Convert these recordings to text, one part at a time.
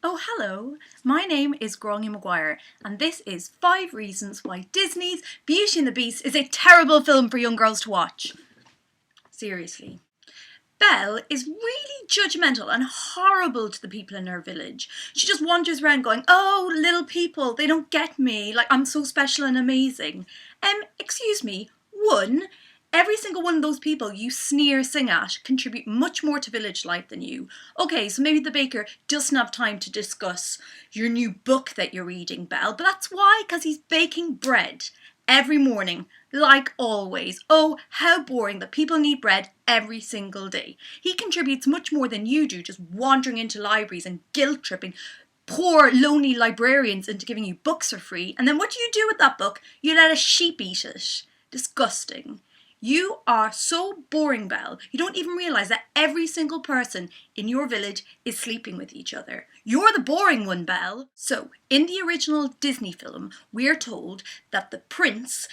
Oh, hello. My name is Gráinne Maguire, and this is 5 reasons why Disney's Beauty and the Beast is a terrible film for young girls to watch. Seriously. Belle is really judgmental and horrible to the people in her village. She just wanders around going, "Oh, little people, they don't get me, like I'm so special and amazing." Excuse me, one, every single one of those people you sing at contribute much more to village life than you. Okay, so maybe the baker doesn't have time to discuss your new book that you're reading, Belle, but that's why, because he's baking bread every morning, like always. Oh, how boring that people need bread every single day. He contributes much more than you do, just wandering into libraries and guilt-tripping poor, lonely librarians into giving you books for free. And then what do you do with that book? You let a sheep eat it. Disgusting. You are so boring, Belle. You don't even realise that every single person in your village is sleeping with each other. You're the boring one, Belle. So, in the original Disney film, we're told that the prince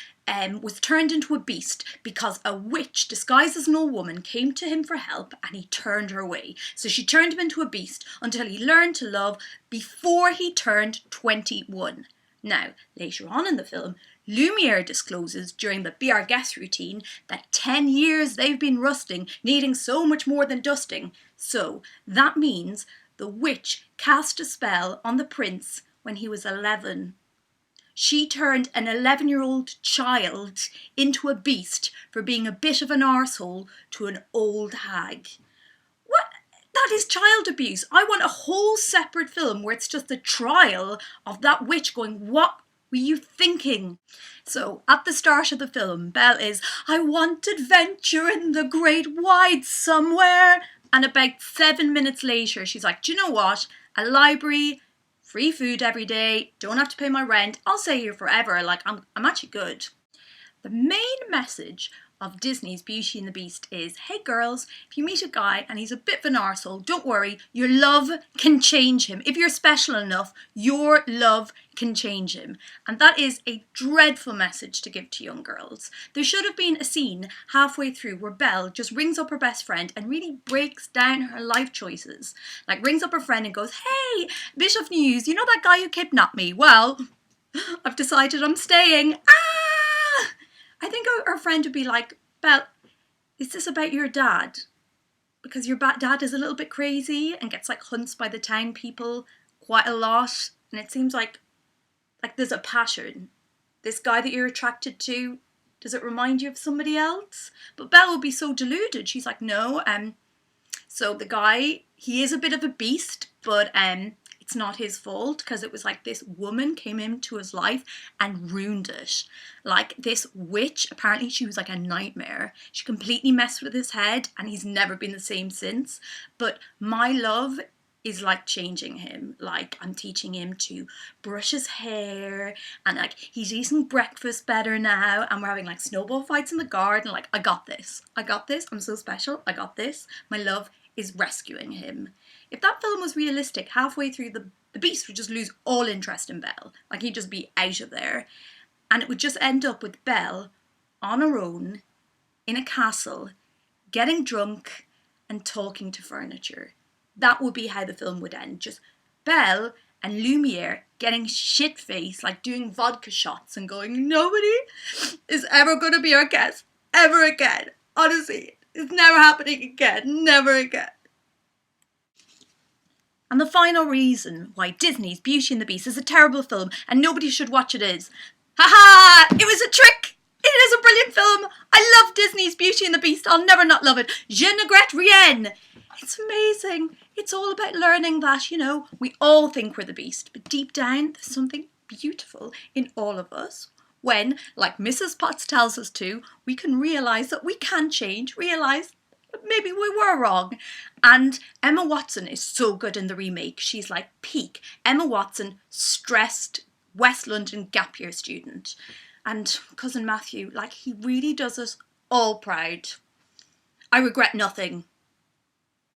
was turned into a beast because a witch disguised as an old woman came to him for help and he turned her away. So she turned him into a beast until he learned to love before he turned 21. Now, later on in the film, Lumiere discloses during the Be Our Guest routine that 10 years they've been rusting, needing so much more than dusting. So that means the witch cast a spell on the prince when he was 11. She turned an 11-year-old child into a beast for being a bit of an arsehole to an old hag. What? That is child abuse. I want a whole separate film where it's just the trial of that witch going, "What were you thinking?" So at the start of the film, Belle is, "I want adventure in the great wide somewhere." And about 7 minutes later, she's like, "Do you know what? A library, free food every day, don't have to pay my rent, I'll stay here forever, like I'm actually good." The main message of Disney's Beauty and the Beast is, hey girls, if you meet a guy and he's a bit of an arsehole, don't worry, your love can change him. If you're special enough, your love can change him. And that is a dreadful message to give to young girls. There should have been a scene halfway through where Belle just rings up her best friend and really breaks down her life choices. Like rings up her friend and goes, "Hey, bit of news, you know that guy who kidnapped me? Well, I've decided I'm staying." I think her friend would be like, "Belle, is this about your dad? Because your dad is a little bit crazy and gets like hunts by the town people quite a lot. And it seems like there's a pattern. This guy that you're attracted to, does it remind you of somebody else?" But Belle would be so deluded. She's like, "No, so the guy, he is a bit of a beast, but it's not his fault because it was like this woman came into his life and ruined it. Like this witch, apparently she was like a nightmare. She completely messed with his head and he's never been the same since. But my love is like changing him. Like I'm teaching him to brush his hair and like he's eating breakfast better now and we're having like snowball fights in the garden. Like I got this. I'm so special. I got this. My love is rescuing him." If that film was realistic, halfway through the beast would just lose all interest in Belle. Like he'd just be out of there. And it would just end up with Belle on her own in a castle, getting drunk and talking to furniture. That would be how the film would end. Just Belle and Lumiere getting shit-faced, like doing vodka shots and going, "Nobody is ever going to be our guest ever again. Honestly, it's never happening again. Never again." And the final reason why Disney's Beauty and the Beast is a terrible film and nobody should watch it is, haha, it was a trick! It is a brilliant film! I love Disney's Beauty and the Beast, I'll never not love it. Je ne regrette rien! It's amazing. It's all about learning that, we all think we're the Beast, but deep down there's something beautiful in all of us. When, like Mrs. Potts tells us to, we can realise that we can change, realise maybe we were wrong. And Emma Watson is so good in the remake. She's like peak Emma Watson, stressed West London gap year student. And cousin Matthew, like he really does us all proud. I regret nothing.